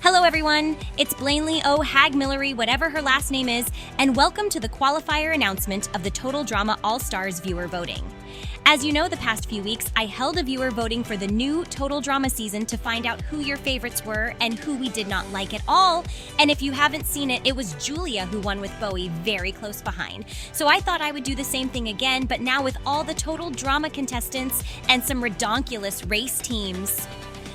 Hello everyone, it's Blanley O'Hagmillery, whatever her last name is, and welcome to the qualifier announcement of the Total Drama All-Stars viewer voting. As you know, the past few weeks, I held a viewer voting for the new Total Drama season to find out who your favorites were and who we did not like at all. And if you haven't seen it, it was Julia who won with Bowie very close behind. So I thought I would do the same thing again, but now with all the Total Drama contestants and some redonkulous race teams.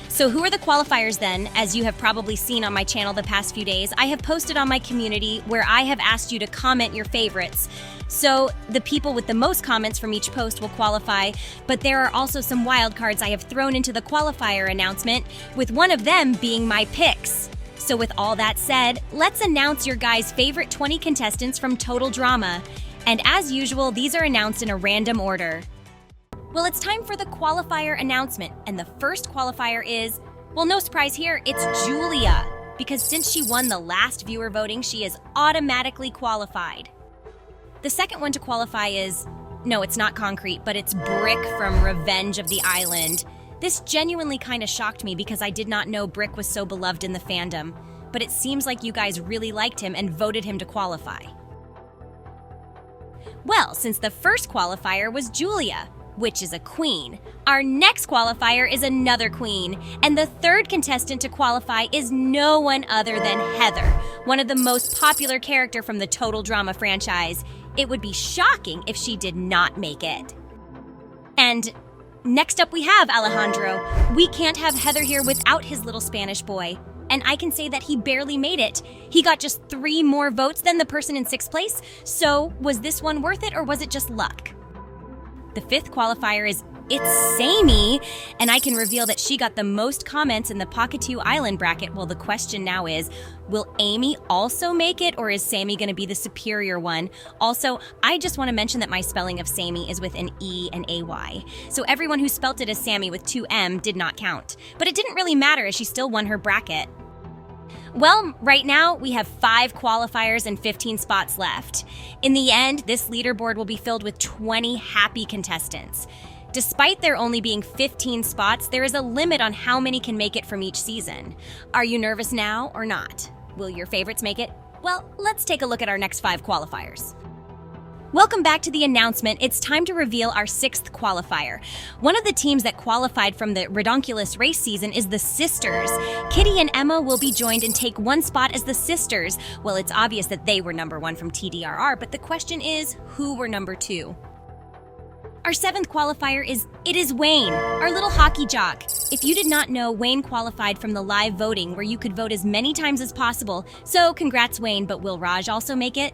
So who are the qualifiers then? As you have probably seen on my channel the past few days, I have posted on my community where I have asked you to comment your favorites. So the people with the most comments from each post will qualify, but there are also some wild cards I have thrown into the qualifier announcement, with one of them being my picks. So with all that said, let's announce your guys' favorite 20 contestants from Total Drama. And as usual, these are announced in a random order. Well, it's time for the qualifier announcement, and the first qualifier is, well, no surprise here, it's Julia, because since she won the last viewer voting, she is automatically qualified. The second one to qualify is, no, it's not Concrete, but it's Brick from Revenge of the Island. This genuinely kind of shocked me because I did not know Brick was so beloved in the fandom, but it seems like you guys really liked him and voted him to qualify. Well, since the first qualifier was Julia, which is a queen, our next qualifier is another queen, and the third contestant to qualify is no one other than Heather, one of the most popular characters from the Total Drama franchise. It would be shocking if she did not make it. And next up we have Alejandro. We can't have Heather here without his little Spanish boy. And I can say that he barely made it. He got just 3 more votes than the person in 6th place. So was this one worth it, or was it just luck? The 5th qualifier is It's Sammy, and I can reveal that she got the most comments in the Pakatu Island bracket. Well, the question now is, will Amy also make it, or is Sammy going to be the superior one? Also, I just want to mention that my spelling of Sammy is with an E and AY. So everyone who spelt it as Sammy with 2 M did not count. But it didn't really matter as she still won her bracket. Well, right now, we have 5 qualifiers and 15 spots left. In the end, this leaderboard will be filled with 20 happy contestants. Despite there only being 15 spots, there is a limit on how many can make it from each season. Are you nervous now or not? Will your favorites make it? Well, let's take a look at our next 5 qualifiers. Welcome back to the announcement. It's time to reveal our 6th qualifier. One of the teams that qualified from the redonkulous race season is the Sisters. Kitty and Emma will be joined and take 1 spot as the Sisters. Well, it's obvious that they were number 1 from TDRR, but the question is, who were number 2? Our 7th qualifier is It Is Wayne, our little hockey jock. If you did not know, Wayne qualified from the live voting where you could vote as many times as possible. So congrats, Wayne, but will Raj also make it?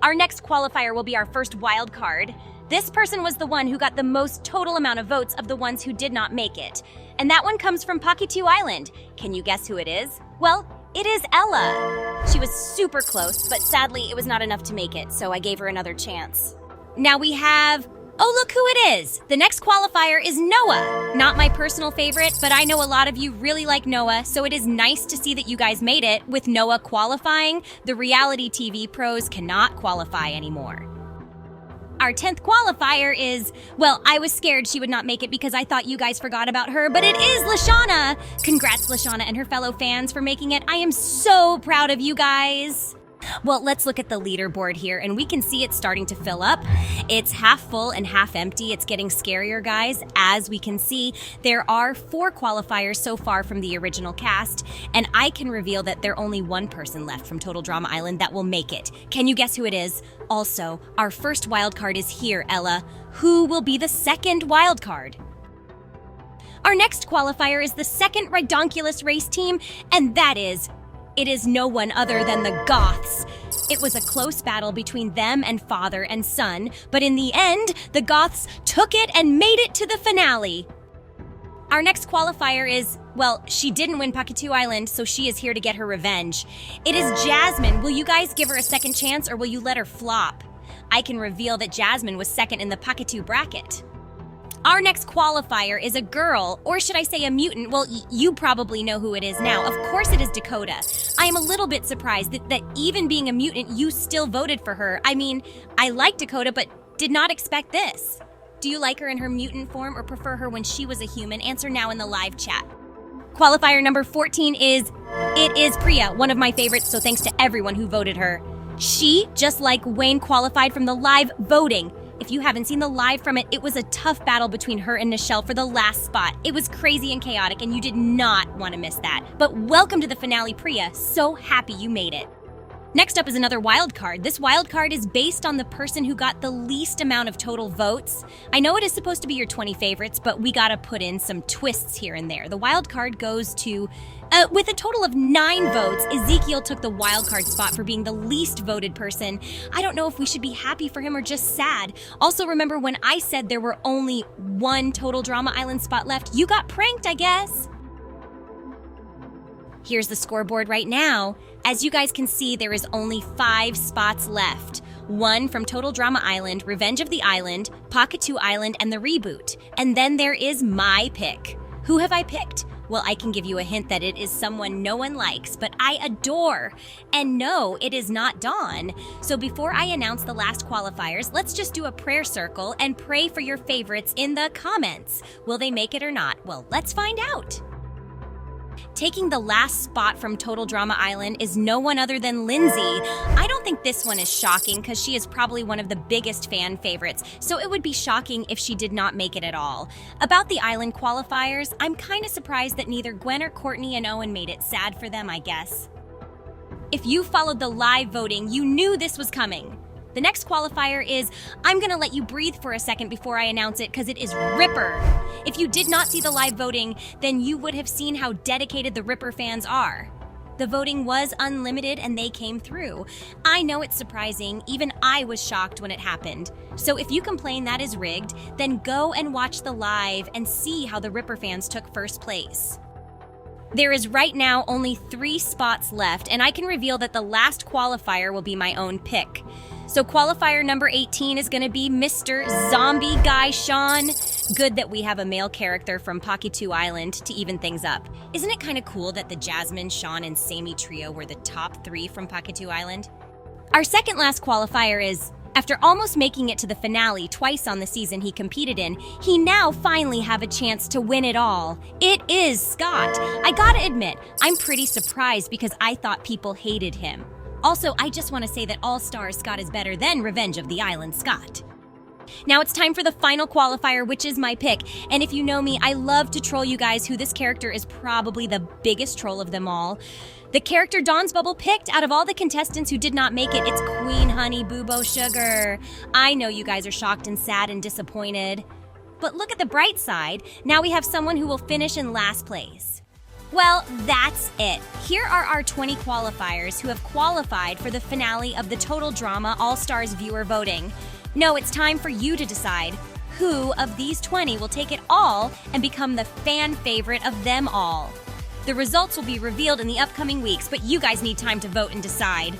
Our next qualifier will be our first wild card. This person was the one who got the most total amount of votes of the ones who did not make it. And that one comes from Pakatu Island. Can you guess who it is? Well, it is Ella. She was super close, but sadly it was not enough to make it, so I gave her another chance. Now we have... Oh, look who it is! The next qualifier is Noah. Not my personal favorite, but I know a lot of you really like Noah, so it is nice to see that you guys made it. With Noah qualifying, the reality TV pros cannot qualify anymore. Our 10th qualifier is, well, I was scared she would not make it because I thought you guys forgot about her, but it is Lashana! Congrats, Lashana and her fellow fans for making it. I am so proud of you guys! Well, let's look at the leaderboard here, and we can see it's starting to fill up. It's half full and half empty. It's getting scarier, guys. As we can see, there are 4 qualifiers so far from the original cast, and I can reveal that there's only 1 person left from Total Drama Island that will make it. Can you guess who it is? Also, our first wild card is here, Ella. Who will be the second wild card? Our next qualifier is the second redonkulous race team, and that is... It is no one other than the Goths. It was a close battle between them and father and son, but in the end, the Goths took it and made it to the finale. Our next qualifier is, well, she didn't win Pakatu Island, so she is here to get her revenge. It is Jasmine. Will you guys give her a second chance, or will you let her flop? I can reveal that Jasmine was second in the Pakatu bracket. Our next qualifier is a girl, or should I say a mutant? Well, you probably know who it is now. Of course it is Dakota. I am a little bit surprised that even being a mutant, you still voted for her. I mean, I like Dakota, but did not expect this. Do you like her in her mutant form or prefer her when she was a human? Answer now in the live chat. Qualifier number 14 is Priya, one of my favorites, so thanks to everyone who voted her. She, just like Wayne, qualified from the live voting. If you haven't seen the live from it, it was a tough battle between her and Nichelle for the last spot. It was crazy and chaotic, and you did not want to miss that. But welcome to the finale, Priya. So happy you made it. Next up is another wild card. This wild card is based on the person who got the least amount of total votes. I know it is supposed to be your 20 favorites, but we gotta put in some twists here and there. The wild card goes to, with a total of 9 votes, Ezekiel took the wild card spot for being the least voted person. I don't know if we should be happy for him or just sad. Also, remember when I said there were only 1 total Drama Island spot left? You got pranked, I guess. Here's the scoreboard right now. As you guys can see, there is only 5 spots left. 1 from Total Drama Island, Revenge of the Island, Pocket 2 Island, and the reboot. And then there is my pick. Who have I picked? Well, I can give you a hint that it is someone no one likes, but I adore. And no, it is not Dawn. So before I announce the last qualifiers, let's just do a prayer circle and pray for your favorites in the comments. Will they make it or not? Well, let's find out. Taking the last spot from Total Drama Island is no one other than Lindsay. I don't think this one is shocking because she is probably one of the biggest fan favorites, so it would be shocking if she did not make it at all. About the island qualifiers, I'm kind of surprised that neither Gwen or Courtney and Owen made it. Sad for them, I guess. If you followed the live voting, you knew this was coming. The next qualifier is, I'm gonna let you breathe for a second before I announce it because it is Ripper. If you did not see the live voting, then you would have seen how dedicated the Ripper fans are. The voting was unlimited and they came through. I know it's surprising, even I was shocked when it happened. So if you complain that is rigged, then go and watch the live and see how the Ripper fans took first place. There is right now only 3 spots left, and I can reveal that the last qualifier will be my own pick. So qualifier number 18 is gonna be Mr. Zombie Guy Sean. Good that we have a male character from Pocket 2 Island to even things up. Isn't it kind of cool that the Jasmine, Sean, and Sammy trio were the top 3 from Pocket 2 Island? Our second last qualifier is, after almost making it to the finale twice on the season he competed in, he now finally have a chance to win it all. It is Scott. I gotta admit, I'm pretty surprised because I thought people hated him. Also, I just want to say that All Stars Scott is better than Revenge of the Island Scott. Now it's time for the final qualifier, which is my pick. And if you know me, I love to troll you guys who this character is probably the biggest troll of them all. The character Dawn's Bubble picked out of all the contestants who did not make it, it's Queen Honey Boo Bo Sugar. I know you guys are shocked and sad and disappointed. But look at the bright side. Now we have someone who will finish in last place. Well, that's it. Here are our 20 qualifiers who have qualified for the finale of the Total Drama All-Stars viewer voting. No, it's time for you to decide who of these 20 will take it all and become the fan favorite of them all. The results will be revealed in the upcoming weeks, but you guys need time to vote and decide.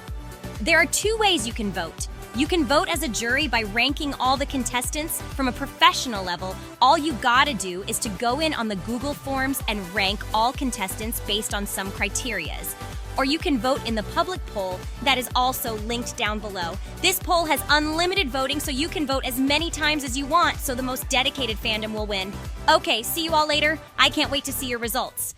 There are 2 ways you can vote. You can vote as a jury by ranking all the contestants from a professional level. All you gotta do is to go in on the Google Forms and rank all contestants based on some criterias. Or you can vote in the public poll that is also linked down below. This poll has unlimited voting, so you can vote as many times as you want, so the most dedicated fandom will win. Okay, see you all later. I can't wait to see your results.